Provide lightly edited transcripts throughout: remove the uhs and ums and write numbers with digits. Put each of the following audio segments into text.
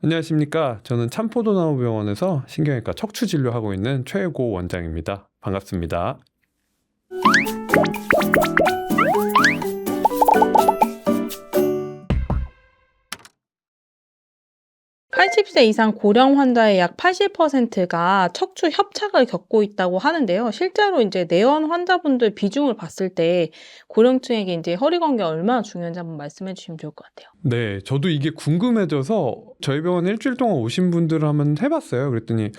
안녕하십니까. 저는 참포도나무병원에서 신경외과 척추 진료하고 있는 최고 원장입니다. 반갑습니다. 80세 이상 고령 환자의 약 80%가 척추 협착을 겪고 있다고 하는데요. 실제로 이제 내원 환자분들 비중을 봤을 때 고령층에게 이제 허리 건강이 얼마나 중요한지 한번 말씀해 주시면 좋을 것 같아요. 네, 저도 이게 궁금해져서 저희 병원에 일주일 동안 오신 분들을 한번 해봤어요. 그랬더니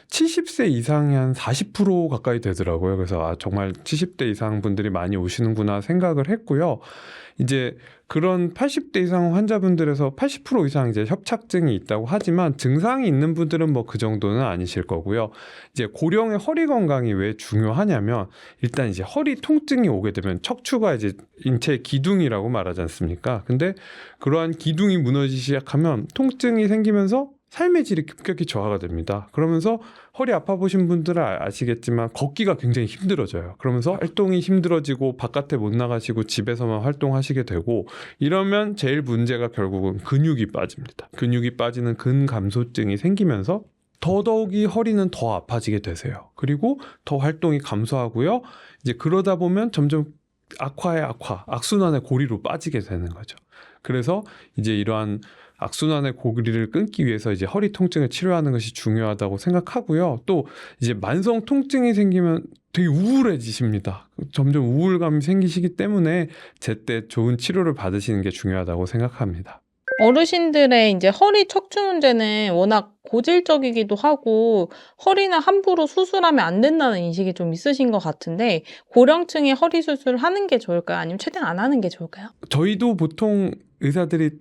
70세 이상이 한 40% 가까이 되더라고요. 그래서 정말 70대 이상 분들이 많이 오시는구나 생각을 했고요. 이제 그런 80대 이상 환자분들에서 80% 이상 이제 협착증이 있다고 하지만 증상이 있는 분들은 뭐 그 정도는 아니실 거고요. 이제 고령의 허리 건강이 왜 중요하냐면 일단 이제 허리 통증이 오게 되면 척추가 이제 인체의 기둥이라고 말하지 않습니까? 근데 그러한 기둥이 무너지기 시작하면 통증이 생기면서 삶의 질이 급격히 저하가 됩니다. 그러면서 허리 아파 보신 분들은 아시겠지만 걷기가 굉장히 힘들어져요. 그러면서 활동이 힘들어지고 바깥에 못 나가시고 집에서만 활동하시게 되고 이러면 제일 문제가 결국은 근육이 빠집니다. 근육이 빠지는 근감소증이 생기면서 더더욱이 허리는 더 아파지게 되세요. 그리고 더 활동이 감소하고요. 이제 그러다 보면 점점 악화의 악화, 악순환의 고리로 빠지게 되는 거죠. 그래서 이제 이러한 악순환의 고리를 끊기 위해서 이제 허리 통증을 치료하는 것이 중요하다고 생각하고요. 또 이제 만성 통증이 생기면 되게 우울해지십니다. 점점 우울감이 생기시기 때문에 제때 좋은 치료를 받으시는 게 중요하다고 생각합니다. 어르신들의 이제 허리 척추 문제는 워낙 고질적이기도 하고 허리는 함부로 수술하면 안 된다는 인식이 좀 있으신 것 같은데 고령층의 허리 수술을 하는 게 좋을까요? 아니면 최대한 안 하는 게 좋을까요? 저희도 보통 의사들이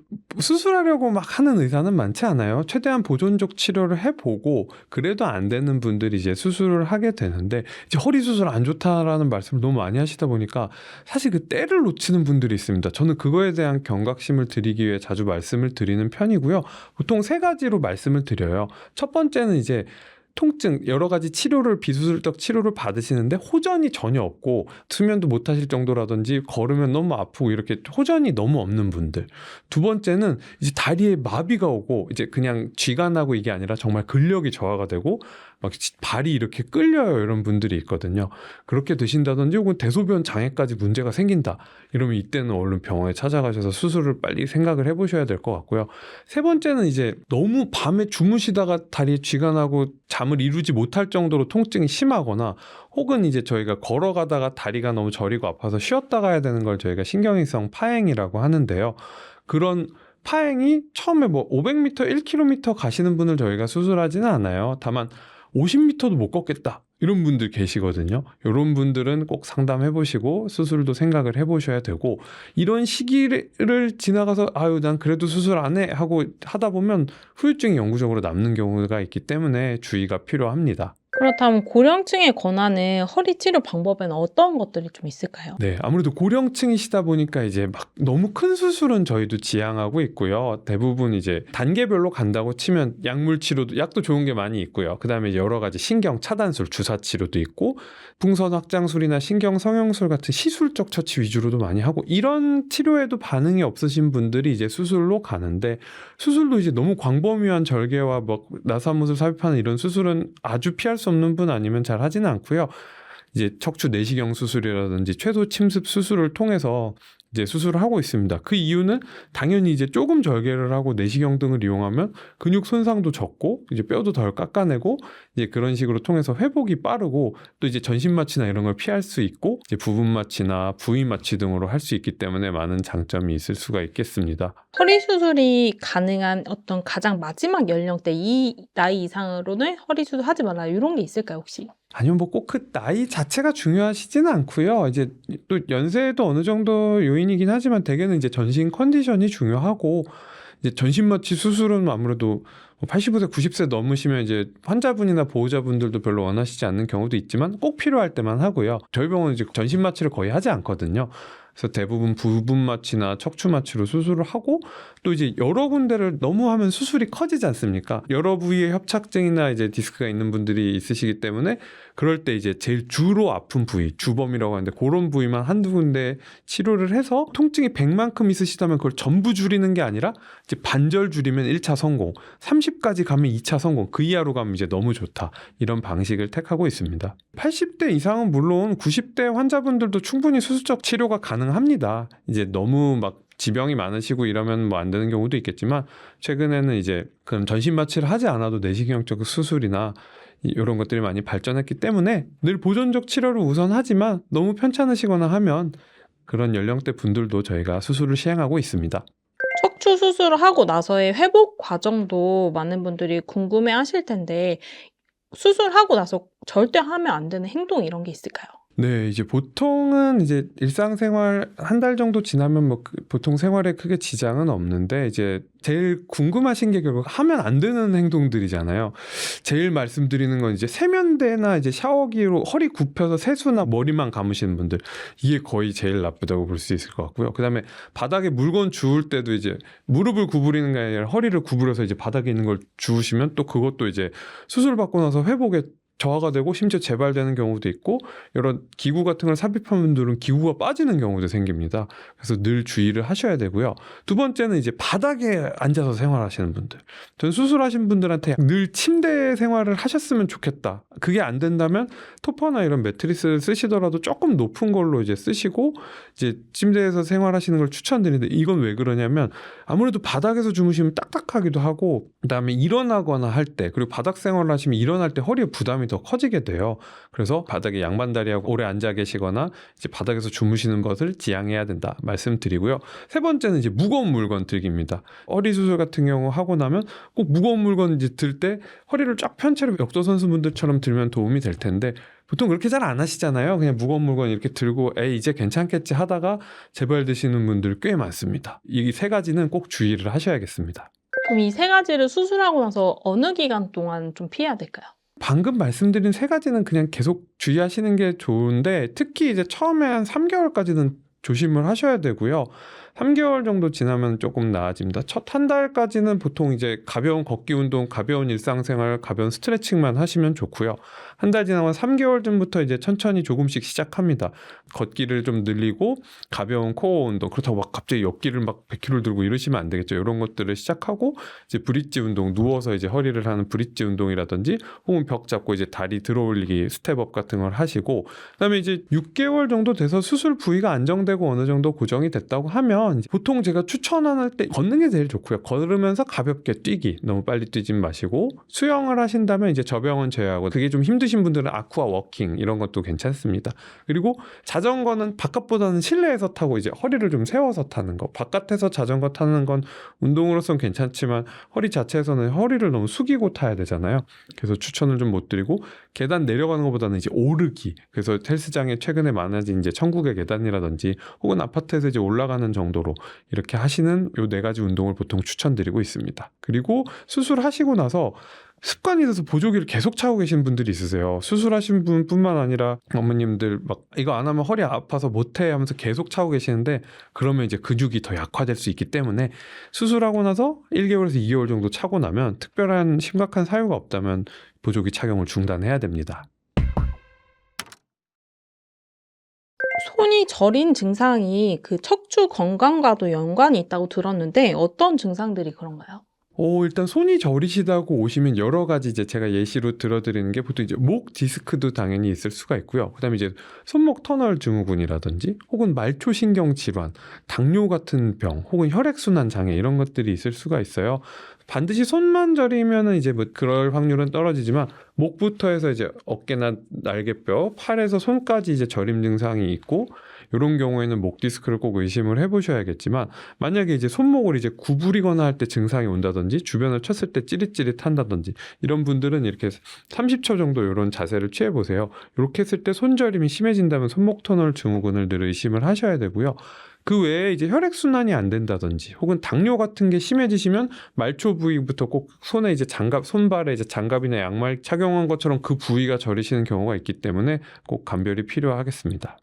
수술하려고 막 하는 의사는 많지 않아요. 최대한 보존적 치료를 해보고 그래도 안 되는 분들이 이제 수술을 하게 되는데 이제 허리 수술 안 좋다라는 말씀을 너무 많이 하시다 보니까 사실 그 때를 놓치는 분들이 있습니다. 저는 그거에 대한 경각심을 드리기 위해 자주 말씀을 드리는 편이고요. 보통 세 가지로 말씀을 드려요. 첫 번째는 이제 통증, 여러 가지 치료를 비수술적 치료를 받으시는데 호전이 전혀 없고 수면도 못 하실 정도라든지 걸으면 너무 아프고 이렇게 호전이 너무 없는 분들. 두 번째는 이제 다리에 마비가 오고 이제 그냥 쥐가 나고 이게 아니라 정말 근력이 저하가 되고 막 발이 이렇게 끌려요. 이런 분들이 있거든요. 그렇게 되신다든지 혹은 대소변 장애까지 문제가 생긴다. 이러면 이때는 얼른 병원에 찾아가셔서 수술을 빨리 생각을 해보셔야 될 것 같고요. 세 번째는 이제 너무 밤에 주무시다가 다리에 쥐가 나고 잠을 이루지 못할 정도로 통증이 심하거나 혹은 이제 저희가 걸어가다가 다리가 너무 저리고 아파서 쉬었다 가야 되는 걸 저희가 신경위성 파행이라고 하는데요. 그런 파행이 처음에 뭐 500m, 1km 가시는 분을 저희가 수술하지는 않아요. 다만 50m도 못 걷겠다. 이런 분들 계시거든요. 이런 분들은 꼭 상담해 보시고 수술도 생각을 해 보셔야 되고 이런 시기를 지나가서 아유 난 그래도 수술 안 해 하고 하다 보면 후유증이 영구적으로 남는 경우가 있기 때문에 주의가 필요합니다. 그렇다면 고령층에 권하는 허리 치료 방법에는 어떤 것들이 좀 있을까요? 네, 아무래도 고령층이시다 보니까 이제 막 너무 큰 수술은 저희도 지향하고 있고요. 대부분 이제 단계별로 간다고 치면 약물 치료도 약도 좋은 게 많이 있고요. 그다음에 여러 가지 신경 차단술, 주사 치료도 있고 풍선 확장술이나 신경 성형술 같은 시술적 처치 위주로도 많이 하고 이런 치료에도 반응이 없으신 분들이 이제 수술로 가는데 수술도 이제 너무 광범위한 절개와 뭐 나사못을 삽입하는 이런 수술은 아주 피할 수 없는 분 아니면 잘 하지는 않고요. 이제 척추 내시경 수술이라든지 최소 침습 수술을 통해서 이제 수술을 하고 있습니다. 그 이유는 당연히 이제 조금 절개를 하고 내시경 등을 이용하면 근육 손상도 적고 이제 뼈도 덜 깎아내고 이제 그런 식으로 통해서 회복이 빠르고 또 이제 전신 마취나 이런 걸 피할 수 있고 이제 부분 마취나 부위 마취 등으로 할 수 있기 때문에 많은 장점이 있을 수가 있겠습니다. 허리 수술이 가능한 어떤 가장 마지막 연령대 이 나이 이상으로는 허리 수술 하지 말라 이런 게 있을까요, 혹시? 아니면 뭐 꼭 그 나이 자체가 중요하시지는 않고요. 이제 또 연세도 어느 정도 요인이긴 하지만 대개는 이제 전신 컨디션이 중요하고 이제 전신 마취 수술은 아무래도 85세, 90세 넘으시면 이제 환자분이나 보호자분들도 별로 원하시지 않는 경우도 있지만 꼭 필요할 때만 하고요. 저희 병원은 이제 전신 마취를 거의 하지 않거든요. 그래서 대부분 부분 마취나 척추 마취로 수술을 하고 또 이제 여러 군데를 너무 하면 수술이 커지지 않습니까? 여러 부위에 협착증이나 이제 디스크가 있는 분들이 있으시기 때문에 그럴 때 이제 제일 주로 아픈 부위, 주범이라고 하는데 그런 부위만 한두 군데 치료를 해서 통증이 100만큼 있으시다면 그걸 전부 줄이는 게 아니라 이제 반절 줄이면 1차 성공, 30까지 가면 2차 성공, 그 이하로 가면 이제 너무 좋다. 이런 방식을 택하고 있습니다. 80대 이상은 물론 90대 환자분들도 충분히 수술적 치료가 가능합니다. 이제 너무 막 지병이 많으시고 이러면 뭐 안 되는 경우도 있겠지만 최근에는 이제 그런 전신 마취를 하지 않아도 내시경적 수술이나 이런 것들이 많이 발전했기 때문에 늘 보존적 치료를 우선하지만 너무 편찮으시거나 하면 그런 연령대 분들도 저희가 수술을 시행하고 있습니다. 척추 수술을 하고 나서의 회복 과정도 많은 분들이 궁금해 하실 텐데 수술하고 나서 절대 하면 안 되는 행동 이런 게 있을까요? 네, 이제 보통은 이제 일상생활 한 달 정도 지나면 뭐 보통 생활에 크게 지장은 없는데 이제 제일 궁금하신 게 결국 하면 안 되는 행동들이잖아요. 제일 말씀드리는 건 이제 세면대나 이제 샤워기로 허리 굽혀서 세수나 머리만 감으시는 분들 이게 거의 제일 나쁘다고 볼 수 있을 것 같고요. 그다음에 바닥에 물건 주울 때도 이제 무릎을 구부리는 게 아니라 허리를 구부려서 이제 바닥에 있는 걸 주우시면 또 그것도 이제 수술 받고 나서 회복에 저하가 되고 심지어 재발되는 경우도 있고 이런 기구 같은 걸 삽입한 분들은 기구가 빠지는 경우도 생깁니다. 그래서 늘 주의를 하셔야 되고요. 두 번째는 이제 바닥에 앉아서 생활하시는 분들. 전 수술하신 분들한테 늘 침대 생활을 하셨으면 좋겠다. 그게 안 된다면 토퍼나 이런 매트리스를 쓰시더라도 조금 높은 걸로 이제 쓰시고 이제 침대에서 생활하시는 걸 추천드리는데 이건 왜 그러냐면 아무래도 바닥에서 주무시면 딱딱하기도 하고 그다음에 일어나거나 할 때 그리고 바닥 생활을 하시면 일어날 때 허리에 부담이 더 커지게 돼요. 그래서 바닥에 양반다리하고 오래 앉아 계시거나 이제 바닥에서 주무시는 것을 지양해야 된다 말씀드리고요. 세 번째는 이제 무거운 물건 들기입니다. 허리 수술 같은 경우 하고 나면 꼭 무거운 물건 이제 들 때 허리를 쫙 편 채로 역도 선수분들처럼 들면 도움이 될 텐데 보통 그렇게 잘 안 하시잖아요. 그냥 무거운 물건 이렇게 들고 에이 이제 괜찮겠지 하다가 재발되시는 분들 꽤 많습니다. 이 세 가지는 꼭 주의를 하셔야겠습니다. 그럼 이 세 가지를 수술하고 나서 어느 기간 동안 좀 피해야 될까요? 방금 말씀드린 세 가지는 그냥 계속 주의하시는 게 좋은데 특히 이제 처음에 한 3개월까지는 조심을 하셔야 되고요. 3개월 정도 지나면 조금 나아집니다. 첫 한 달까지는 보통 이제 가벼운 걷기 운동, 가벼운 일상생활, 가벼운 스트레칭만 하시면 좋고요. 한 달 지나면 3개월쯤부터 이제 천천히 조금씩 시작합니다. 걷기를 좀 늘리고 가벼운 코어 운동, 그렇다고 막 갑자기 옆기를 막 100kg 들고 이러시면 안 되겠죠. 이런 것들을 시작하고 이제 브릿지 운동, 누워서 이제 허리를 하는 브릿지 운동이라든지 혹은 벽 잡고 이제 다리 들어올리기 스텝업 같은 걸 하시고 그다음에 이제 6개월 정도 돼서 수술 부위가 안정되고 어느 정도 고정이 됐다고 하면 보통 제가 추천할 때 걷는 게 제일 좋고요. 걸으면서 가볍게 뛰기, 너무 빨리 뛰진 마시고 수영을 하신다면 이제 저병은 제외하고 그게 좀 힘드신 분들은 아쿠아 워킹 이런 것도 괜찮습니다. 그리고 자전거는 바깥보다는 실내에서 타고 이제 허리를 좀 세워서 타는 거. 바깥에서 자전거 타는 건 운동으로서는 괜찮지만 허리 자체에서는 허리를 너무 숙이고 타야 되잖아요. 그래서 추천을 좀 못 드리고 계단 내려가는 것보다는 이제 오르기. 그래서 헬스장에 최근에 많아진 이제 천국의 계단이라든지 혹은 아파트에서 이제 올라가는 정도로 이렇게 하시는 요 4가지 운동을 보통 추천드리고 있습니다. 그리고 수술하시고 나서 습관이 돼서 보조기를 계속 차고 계신 분들이 있으세요. 수술하신 분뿐만 아니라 어머님들 막 이거 안 하면 허리 아파서 못해 하면서 계속 차고 계시는데 그러면 이제 근육이 더 약화될 수 있기 때문에 수술하고 나서 1개월에서 2개월 정도 차고 나면 특별한 심각한 사유가 없다면 보조기 착용을 중단해야 됩니다. 손이 저린 증상이 그 척추 건강과도 연관이 있다고 들었는데 어떤 증상들이 그런가요? 일단 손이 저리시다고 오시면 여러 가지 이제 제가 예시로 들어드리는 게 보통 이제 목 디스크도 당연히 있을 수가 있고요. 그다음에 이제 손목 터널 증후군이라든지 혹은 말초신경 질환, 당뇨 같은 병, 혹은 혈액순환 장애 이런 것들이 있을 수가 있어요. 반드시 손만 저리면은 이제 뭐 그럴 확률은 떨어지지만 목부터 해서 이제 어깨나 날개뼈, 팔에서 손까지 이제 저림 증상이 있고 이런 경우에는 목 디스크를 꼭 의심을 해보셔야겠지만 만약에 이제 손목을 이제 구부리거나 할 때 증상이 온다든지 주변을 쳤을 때 찌릿찌릿한다든지 이런 분들은 이렇게 30초 정도 이런 자세를 취해보세요. 이렇게 했을 때 손저림이 심해진다면 손목 터널 증후군을 늘 의심을 하셔야 되고요. 그 외에 이제 혈액순환이 안 된다든지 혹은 당뇨 같은 게 심해지시면 말초 부위부터 꼭 손에 이제 손발에 이제 장갑이나 양말 착용한 것처럼 그 부위가 저리시는 경우가 있기 때문에 꼭 감별이 필요하겠습니다.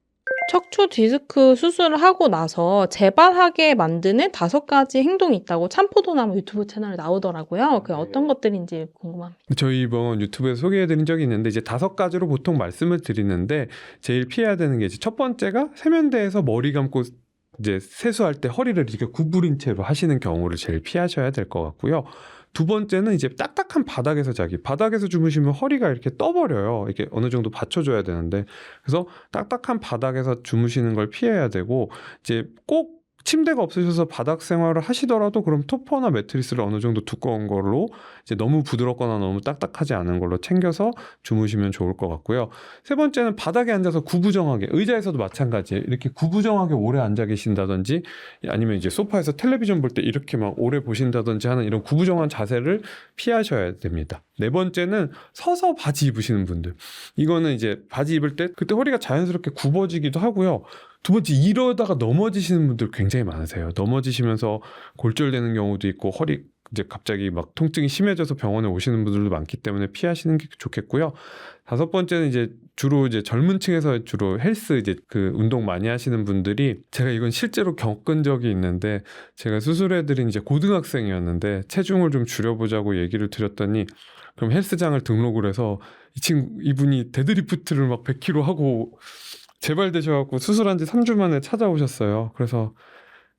척추 디스크 수술을 하고 나서 재발하게 만드는 5가지 행동이 있다고 참포도나무 유튜브 채널에 나오더라고요. 그 어떤 것들인지 궁금합니다. 저희 이번 유튜브에서 소개해드린 적이 있는데 이제 5가지로 보통 말씀을 드리는데 제일 피해야 되는 게 이제 첫 번째가 세면대에서 머리 감고 이제 세수할 때 허리를 이렇게 구부린 채로 하시는 경우를 제일 피하셔야 될 것 같고요. 두 번째는 이제 딱딱한 바닥에서 자기. 바닥에서 주무시면 허리가 이렇게 떠버려요. 이렇게 어느 정도 받쳐줘야 되는데. 그래서 딱딱한 바닥에서 주무시는 걸 피해야 되고, 이제 꼭 침대가 없으셔서 바닥 생활을 하시더라도 그럼 토퍼나 매트리스를 어느 정도 두꺼운 걸로 이제 너무 부드럽거나 너무 딱딱하지 않은 걸로 챙겨서 주무시면 좋을 것 같고요. 세 번째는 바닥에 앉아서 구부정하게, 의자에서도 마찬가지예요. 이렇게 구부정하게 오래 앉아 계신다든지 아니면 이제 소파에서 텔레비전 볼 때 이렇게 막 오래 보신다든지 하는 이런 구부정한 자세를 피하셔야 됩니다. 네 번째는 서서 바지 입으시는 분들. 이거는 이제 바지 입을 때 그때 허리가 자연스럽게 굽어지기도 하고요. 두 번째, 이러다가 넘어지시는 분들 굉장히 많으세요. 넘어지시면서 골절되는 경우도 있고 허리 이제 갑자기 막 통증이 심해져서 병원에 오시는 분들도 많기 때문에 피하시는 게 좋겠고요. 다섯 번째는 이제 주로 이제 젊은 층에서 주로 헬스 이제 그 운동 많이 하시는 분들이, 제가 이건 실제로 겪은 적이 있는데, 제가 수술해드린 이제 고등학생이었는데 체중을 좀 줄여보자고 얘기를 드렸더니 그럼 헬스장을 등록을 해서 이분이 데드리프트를 막 100kg 하고 재발되셔갖고 수술한 지 3주 만에 찾아오셨어요. 그래서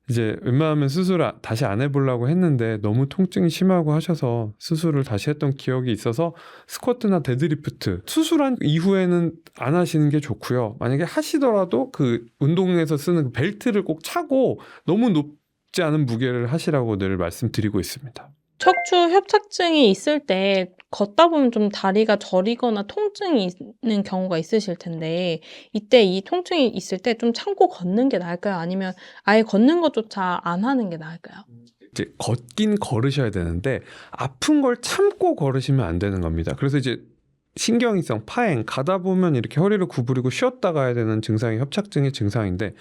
이제 웬만하면 수술을 다시 안 해보려고 했는데 너무 통증이 심하고 하셔서 수술을 다시 했던 기억이 있어서 스쿼트나 데드리프트 수술한 이후에는 안 하시는 게 좋고요. 만약에 하시더라도 그 운동에서 쓰는 그 벨트를 꼭 차고 너무 높지 않은 무게를 하시라고 늘 말씀드리고 있습니다. 척추 협착증이 있을 때 걷다 보면 좀 다리가 저리거나 통증이 있는 경우가 있으실 텐데, 이때 이 통증이 있을 때 좀 참고 걷는 게 나을까요? 아니면 아예 걷는 것조차 안 하는 게 나을까요? 이제 걷긴 걸으셔야 되는데 아픈 걸 참고 걸으시면 안 되는 겁니다. 그래서 이제 신경이성 파행, 가다 보면 이렇게 허리를 구부리고 쉬었다 가야 되는 증상이 협착증의 증상인데,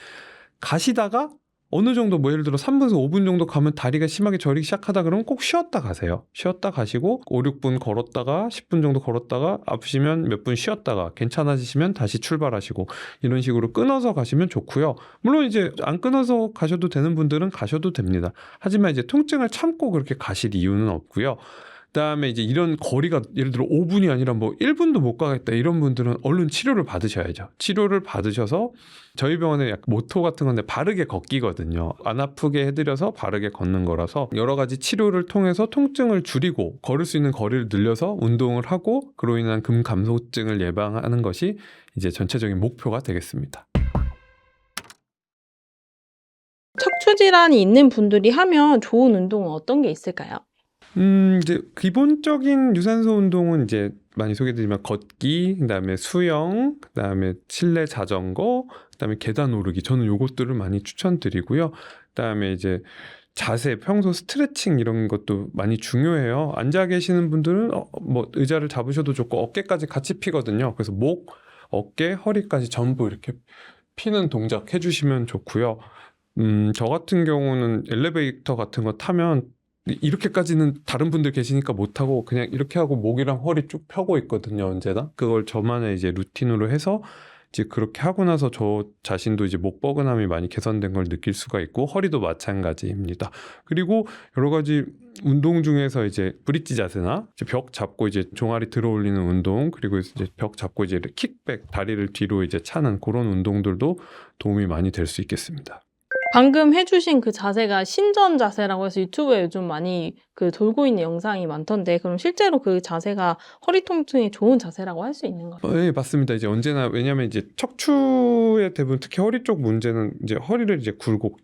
가시다가 어느 정도 뭐 예를 들어 3분에서 5분 정도 가면 다리가 심하게 저리기 시작하다 그러면 꼭 쉬었다 가세요. 쉬었다 가시고 5, 6분 걸었다가 10분 정도 걸었다가 아프시면 몇 분 쉬었다가 괜찮아지시면 다시 출발하시고, 이런 식으로 끊어서 가시면 좋고요. 물론 이제 안 끊어서 가셔도 되는 분들은 가셔도 됩니다. 하지만 이제 통증을 참고 그렇게 가실 이유는 없고요. 그다음에 이제 이런 거리가 예를 들어 5분이 아니라 뭐 1분도 못 가겠다 이런 분들은 얼른 치료를 받으셔야죠. 치료를 받으셔서 저희 병원에 약간 모토 같은 건데 바르게 걷기거든요. 안 아프게 해드려서 바르게 걷는 거라서 여러 가지 치료를 통해서 통증을 줄이고 걸을 수 있는 거리를 늘려서 운동을 하고 그로 인한 근감소증을 예방하는 것이 이제 전체적인 목표가 되겠습니다. 척추 질환이 있는 분들이 하면 좋은 운동은 어떤 게 있을까요? 이제 기본적인 유산소 운동은 이제 많이 소개드리면 걷기, 그다음에 수영, 그다음에 실내 자전거, 그다음에 계단 오르기. 저는 요것들을 많이 추천드리고요. 그다음에 이제 자세, 평소 스트레칭 이런 것도 많이 중요해요. 앉아 계시는 분들은 뭐 의자를 잡으셔도 좋고 어깨까지 같이 피거든요. 그래서 목, 어깨, 허리까지 전부 이렇게 피는 동작 해주시면 좋고요. 저 같은 경우는 엘리베이터 같은 거 타면 이렇게까지는 다른 분들 계시니까 못하고 그냥 이렇게 하고 목이랑 허리 쭉 펴고 있거든요, 언제나. 그걸 저만의 이제 루틴으로 해서 이제 그렇게 하고 나서 저 자신도 이제 목 뻐근함이 많이 개선된 걸 느낄 수가 있고, 허리도 마찬가지입니다. 그리고 여러 가지 운동 중에서 이제 브릿지 자세나 이제 벽 잡고 이제 종아리 들어 올리는 운동, 그리고 이제 벽 잡고 이제 킥백, 다리를 뒤로 이제 차는 그런 운동들도 도움이 많이 될 수 있겠습니다. 방금 해주신 그 자세가 신전 자세라고 해서 유튜브에 요즘 많이 그 돌고 있는 영상이 많던데, 그럼 실제로 그 자세가 허리 통증에 좋은 자세라고 할 수 있는 거예요? 네, 맞습니다. 이제 언제나, 왜냐하면 이제 척추의 대부분 특히 허리 쪽 문제는 이제 허리를 이제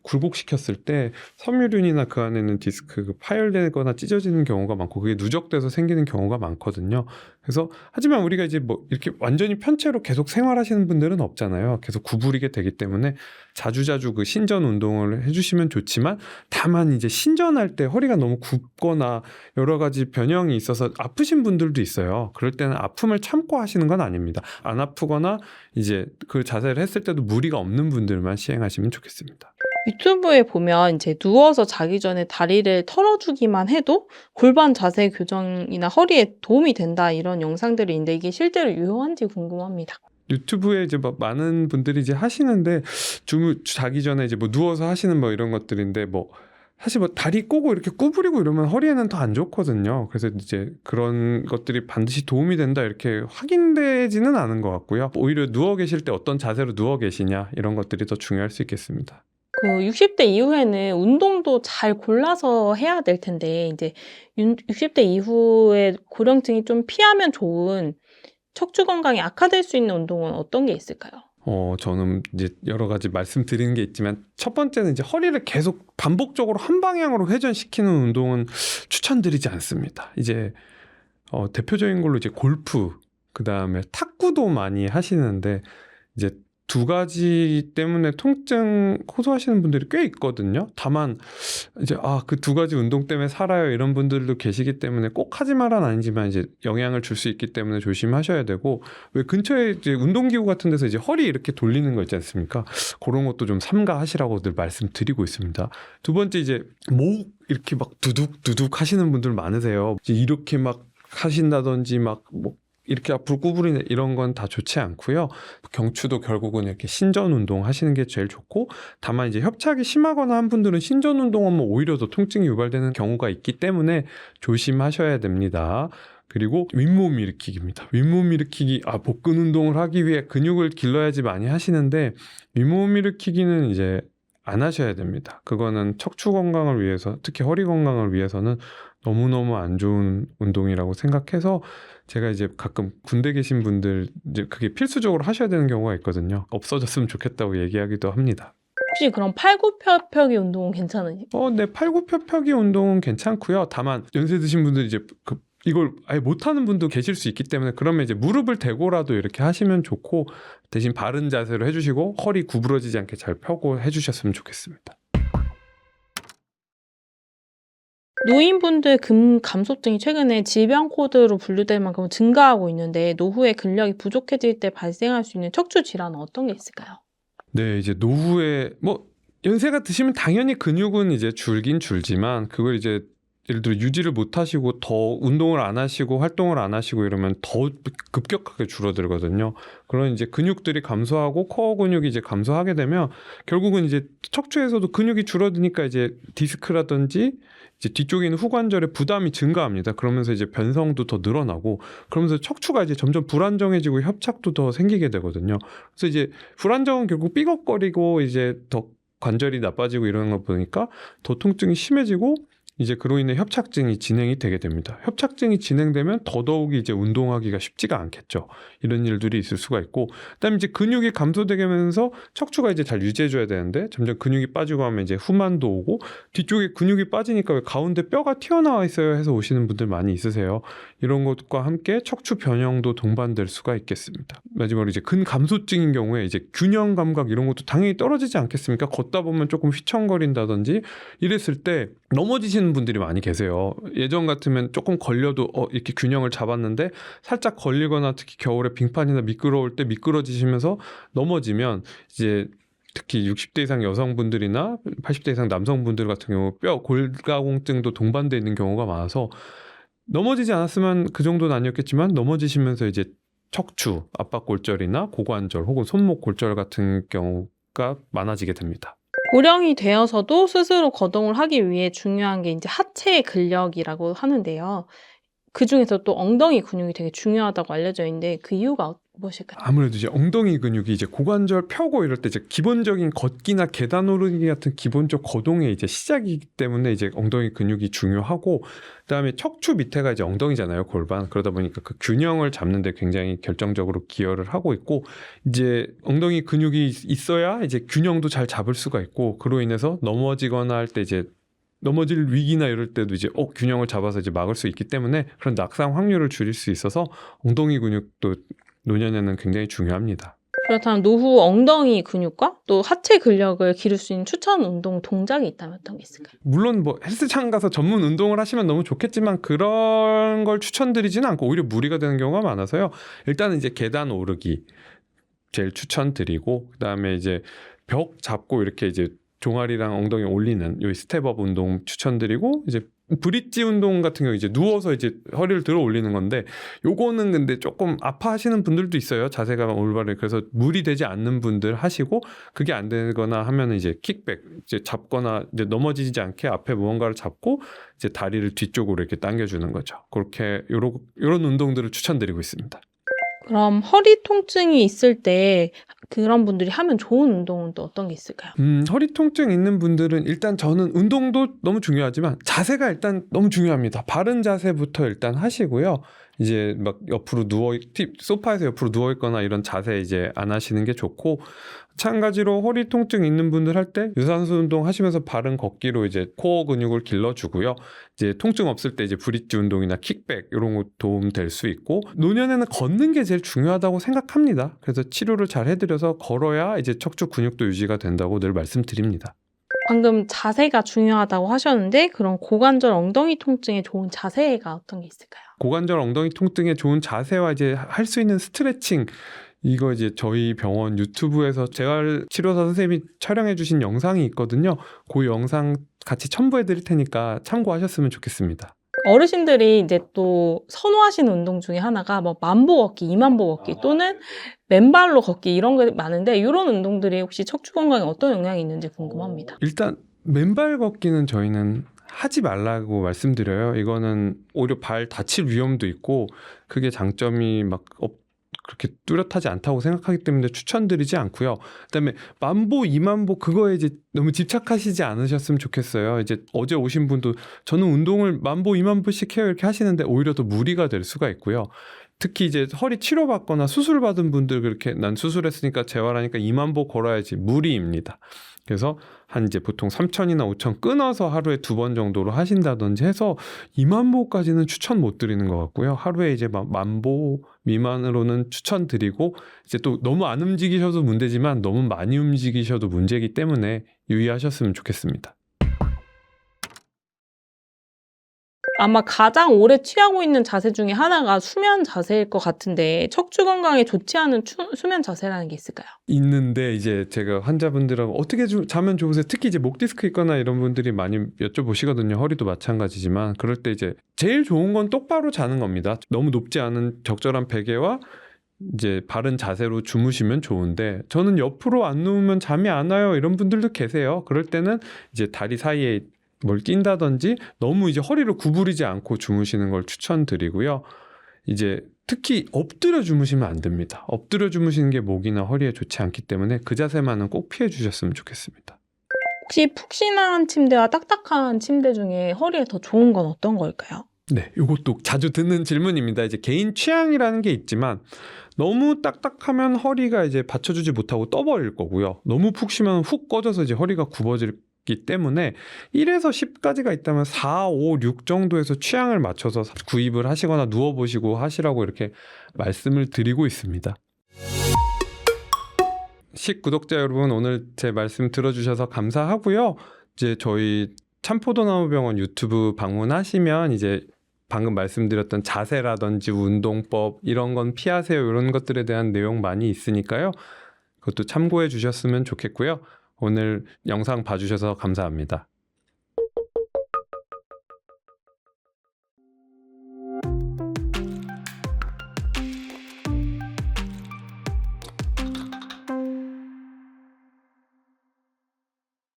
굴곡시켰을 때 섬유륜이나 그 안에 있는 디스크 파열되거나 찢어지는 경우가 많고 그게 누적돼서 생기는 경우가 많거든요. 그래서 하지만 우리가 이제 뭐 이렇게 완전히 편체로 계속 생활하시는 분들은 없잖아요. 계속 구부리게 되기 때문에 자주자주 그 신전 운동을 해주시면 좋지만, 다만 이제 신전할 때 허리가 너무 굽거나 여러 가지 변형이 있어서 아프신 분들도 있어요. 그럴 때는 아픔을 참고 하시는 건 아닙니다. 안 아프거나 이제 그 자세를 했을 때도 무리가 없는 분들만 시행하시면 좋겠습니다. 유튜브에 보면 이제 누워서 자기 전에 다리를 털어주기만 해도 골반 자세 교정이나 허리에 도움이 된다, 이런 영상들이 있는데 이게 실제로 유효한지 궁금합니다. 유튜브에 이제 막 많은 분들이 이제 하시는데 자기 전에 이제 뭐 누워서 하시는 뭐 이런 것들인데 뭐 사실 뭐 다리 꼬고 이렇게 구부리고 이러면 허리에는 더 안 좋거든요. 그래서 이제 그런 것들이 반드시 도움이 된다 이렇게 확인되지는 않은 것 같고요. 오히려 누워 계실 때 어떤 자세로 누워 계시냐 이런 것들이 더 중요할 수 있겠습니다. 그 60대 이후에는 운동도 잘 골라서 해야 될 텐데 이제 60대 이후에 고령층이 좀 피하면 좋은 척추 건강이 악화될 수 있는 운동은 어떤 게 있을까요? 저는 이제 여러 가지 말씀드리는 게 있지만 첫 번째는 이제 허리를 계속 반복적으로 한 방향으로 회전시키는 운동은 추천드리지 않습니다. 이제 대표적인 걸로 이제 골프, 그다음에 탁구도 많이 하시는데 이제 두 가지 때문에 통증 호소하시는 분들이 꽤 있거든요. 다만 이제 그 두 가지 운동 때문에 살아요 이런 분들도 계시기 때문에 꼭 하지 말아는 아니지만 이제 영향을 줄 수 있기 때문에 조심하셔야 되고, 왜 근처에 이제 운동기구 같은 데서 이제 허리 이렇게 돌리는 거 있지 않습니까? 그런 것도 좀 삼가하시라고 늘 말씀드리고 있습니다. 두 번째 이제 목 이렇게 막 두둑두둑 하시는 분들 많으세요. 이제 이렇게 막 하신다든지 막 뭐 이렇게 앞으로 구부리는 이런 건 다 좋지 않고요. 경추도 결국은 이렇게 신전 운동 하시는 게 제일 좋고, 다만 이제 협착이 심하거나 한 분들은 신전 운동하면 오히려 더 통증이 유발되는 경우가 있기 때문에 조심하셔야 됩니다. 그리고 윗몸 일으키기입니다. 윗몸 일으키기, 복근 운동을 하기 위해 근육을 길러야지 많이 하시는데 윗몸 일으키기는 이제 안 하셔야 됩니다. 그거는 척추 건강을 위해서, 특히 허리 건강을 위해서는 너무너무 안 좋은 운동이라고 생각해서 제가 이제 가끔 군대 계신 분들 이제 그게 필수적으로 하셔야 되는 경우가 있거든요. 없어졌으면 좋겠다고 얘기하기도 합니다. 혹시 그럼 팔굽혀펴기 운동은 괜찮으세요? 네, 팔굽혀펴기 운동은 괜찮고요. 다만 연세 드신 분들 이제 이걸 아예 못하는 분도 계실 수 있기 때문에 그러면 이제 무릎을 대고라도 이렇게 하시면 좋고, 대신 바른 자세로 해주시고 허리 구부러지지 않게 잘 펴고 해주셨으면 좋겠습니다. 노인분들 감소증이 최근에 질병 코드로 분류될 만큼 증가하고 있는데 노후에 근력이 부족해질 때 발생할 수 있는 척추 질환은 어떤 게 있을까요? 네, 이제 노후에 뭐 연세가 드시면 당연히 근육은 이제 줄긴 줄지만 그걸 이제 예를 들어 유지를 못 하시고 더 운동을 안 하시고 활동을 안 하시고 이러면 더 급격하게 줄어들거든요. 그런 이제 근육들이 감소하고 코어 근육이 이제 감소하게 되면 결국은 이제 척추에서도 근육이 줄어드니까 이제 디스크라든지 이제 뒤쪽에 있는 후관절에 부담이 증가합니다. 그러면서 이제 변성도 더 늘어나고, 그러면서 척추가 이제 점점 불안정해지고 협착도 더 생기게 되거든요. 그래서 이제 불안정은 결국 삐걱거리고 이제 더 관절이 나빠지고 이러는 거 보니까 더 통증이 심해지고 이제 그로 인해 협착증이 진행이 되게 됩니다. 협착증이 진행되면 더더욱 이제 운동하기가 쉽지가 않겠죠. 이런 일들이 있을 수가 있고, 그다음에 이제 근육이 감소되게 하면서 척추가 이제 잘 유지해줘야 되는데 점점 근육이 빠지고 하면 이제 후만도 오고, 뒤쪽에 근육이 빠지니까 왜 가운데 뼈가 튀어나와 있어요 해서 오시는 분들 많이 있으세요. 이런 것과 함께 척추 변형도 동반될 수가 있겠습니다. 마지막으로 이제 근감소증인 경우에 이제 균형 감각 이런 것도 당연히 떨어지지 않겠습니까? 걷다 보면 조금 휘청거린다든지 이랬을 때 넘어지시는 분들이 많이 계세요. 예전 같으면 조금 걸려도 이렇게 균형을 잡았는데 살짝 걸리거나 특히 겨울에 빙판이나 미끄러울 때 미끄러지시면서 넘어지면 이제 특히 60대 이상 여성분들이나 80대 이상 남성분들 같은 경우 뼈 골가공증도 동반되어 있는 경우가 많아서 넘어지지 않았으면 그 정도는 아니었겠지만 넘어지시면서 이제 척추, 압박골절이나 고관절 혹은 손목 골절 같은 경우가 많아지게 됩니다. 고령이 되어서도 스스로 거동을 하기 위해 중요한 게 이제 하체 근력이라고 하는데요. 그중에서 또 엉덩이 근육이 되게 중요하다고 알려져 있는데 그 이유가 무엇일까요? 아무래도 이제 엉덩이 근육이 이제 고관절 펴고 이럴 때 이제 기본적인 걷기나 계단 오르기 같은 기본적 거동의 이제 시작이기 때문에 이제 엉덩이 근육이 중요하고, 그다음에 척추 밑에가 이제 엉덩이잖아요, 골반. 그러다 보니까 그 균형을 잡는 데 굉장히 결정적으로 기여를 하고 있고, 이제 엉덩이 근육이 있어야 이제 균형도 잘 잡을 수가 있고, 그로 인해서 넘어지거나 할 때 이제 넘어질 위기나 이럴 때도 이제 균형을 잡아서 이제 막을 수 있기 때문에 그런 낙상 확률을 줄일 수 있어서 엉덩이 근육도 노년에는 굉장히 중요합니다. 그렇다면 노후 엉덩이 근육과 또 하체 근력을 기를 수 있는 추천 운동 동작이 있다면 어떤 게 있을까요? 물론 뭐 헬스장 가서 전문 운동을 하시면 너무 좋겠지만 그런 걸 추천드리지는 않고 오히려 무리가 되는 경우가 많아서요. 일단은 이제 계단 오르기 제일 추천드리고, 그다음에 이제 벽 잡고 이렇게 이제 종아리랑 엉덩이 올리는 요 스텝업 운동 추천드리고, 이제 브릿지 운동 같은 경우 이제 누워서 이제 허리를 들어 올리는 건데 요거는 근데 조금 아파하시는 분들도 있어요. 자세가 올바르게. 그래서 무리되지 않는 분들 하시고 그게 안 되거나 하면은 이제 킥백 이제 잡거나 이제 넘어지지 않게 앞에 무언가를 잡고 이제 다리를 뒤쪽으로 이렇게 당겨주는 거죠. 그렇게 요런 운동들을 추천드리고 있습니다. 그럼 허리 통증이 있을 때 그런 분들이 하면 좋은 운동은 또 어떤 게 있을까요? 허리 통증 있는 분들은 일단 저는 운동도 너무 중요하지만 자세가 일단 너무 중요합니다. 바른 자세부터 일단 하시고요. 이제 막 옆으로 소파에서 옆으로 누워 있거나 이런 자세 이제 안 하시는 게 좋고, 마찬가지로 허리 통증 있는 분들 할 때 유산소 운동 하시면서 바른 걷기로 이제 코어 근육을 길러주고요. 이제 통증 없을 때 이제 브릿지 운동이나 킥백 이런 거 도움 될 수 있고, 노년에는 걷는 게 제일 중요하다고 생각합니다. 그래서 치료를 잘 해드려서 걸어야 이제 척추 근육도 유지가 된다고 늘 말씀드립니다. 방금 자세가 중요하다고 하셨는데 그럼 고관절 엉덩이 통증에 좋은 자세가 어떤 게 있을까요? 고관절 엉덩이 통증에 좋은 자세와 이제 할 수 있는 스트레칭, 이거 이제 저희 병원 유튜브에서 재활치료사 선생님이 촬영해 주신 영상이 있거든요. 그 영상 같이 첨부해 드릴 테니까 참고하셨으면 좋겠습니다. 어르신들이 이제 또 선호하시는 운동 중에 하나가 뭐 만보 걷기, 2만보 걷기 또는 맨발로 걷기 이런 게 많은데 이런 운동들이 혹시 척추 건강에 어떤 영향이 있는지 궁금합니다. 일단 맨발 걷기는 저희는 하지 말라고 말씀드려요. 이거는 오히려 발 다칠 위험도 있고 그게 장점이 막 그렇게 뚜렷하지 않다고 생각하기 때문에 추천드리지 않고요. 그다음에 만보, 2만보 그거에 이제 너무 집착하시지 않으셨으면 좋겠어요. 이제 어제 오신 분도 저는 운동을 만보, 2만보씩 해요 이렇게 하시는데 오히려 더 무리가 될 수가 있고요. 특히 이제 허리 치료받거나 수술받은 분들 그렇게 난 수술했으니까 재활하니까 2만보 걸어야지 무리입니다. 그래서 한 이제 보통 3,000이나 5,000 끊어서 하루에 2번 정도로 하신다든지 해서 2만보까지는 추천 못 드리는 것 같고요. 하루에 이제 만보 미만으로는 추천드리고, 이제 또 너무 안 움직이셔도 문제지만 너무 많이 움직이셔도 문제이기 때문에 유의하셨으면 좋겠습니다. 아마 가장 오래 취하고 있는 자세 중에 하나가 수면 자세일 것 같은데 척추 건강에 좋지 않은 수면 자세라는 게 있을까요? 있는데 이제 제가 환자분들하고 어떻게 자면 좋으세요? 특히 이제 목 디스크 있거나 이런 분들이 많이 여쭤보시거든요. 허리도 마찬가지지만 그럴 때 이제 제일 좋은 건 똑바로 자는 겁니다. 너무 높지 않은 적절한 베개와 이제 바른 자세로 주무시면 좋은데, 저는 옆으로 안 누우면 잠이 안 와요 이런 분들도 계세요. 그럴 때는 이제 다리 사이에 뭘 낀다든지 너무 이제 허리를 구부리지 않고 주무시는 걸 추천드리고요. 이제 특히 엎드려 주무시면 안 됩니다. 엎드려 주무시는 게 목이나 허리에 좋지 않기 때문에 그 자세만은 꼭 피해 주셨으면 좋겠습니다. 혹시 푹신한 침대와 딱딱한 침대 중에 허리에 더 좋은 건 어떤 걸까요? 네, 이것도 자주 듣는 질문입니다. 이제 개인 취향이라는 게 있지만 너무 딱딱하면 허리가 이제 받쳐주지 못하고 떠버릴 거고요. 너무 푹 쉬면 훅 꺼져서 이제 허리가 굽어질 기 때문에 1에서 10까지가 있다면 4, 5, 6 정도에서 취향을 맞춰서 구입을 하시거나 누워보시고 하시라고 이렇게 말씀을 드리고 있습니다. 구독자 여러분, 오늘 제 말씀 들어주셔서 감사하고요. 이제 저희 참포도나무병원 유튜브 방문하시면 이제 방금 말씀드렸던 자세라든지 운동법 이런 건 피하세요 이런 것들에 대한 내용 많이 있으니까요. 그것도 참고해 주셨으면 좋겠고요. 오늘 영상 봐주셔서 감사합니다.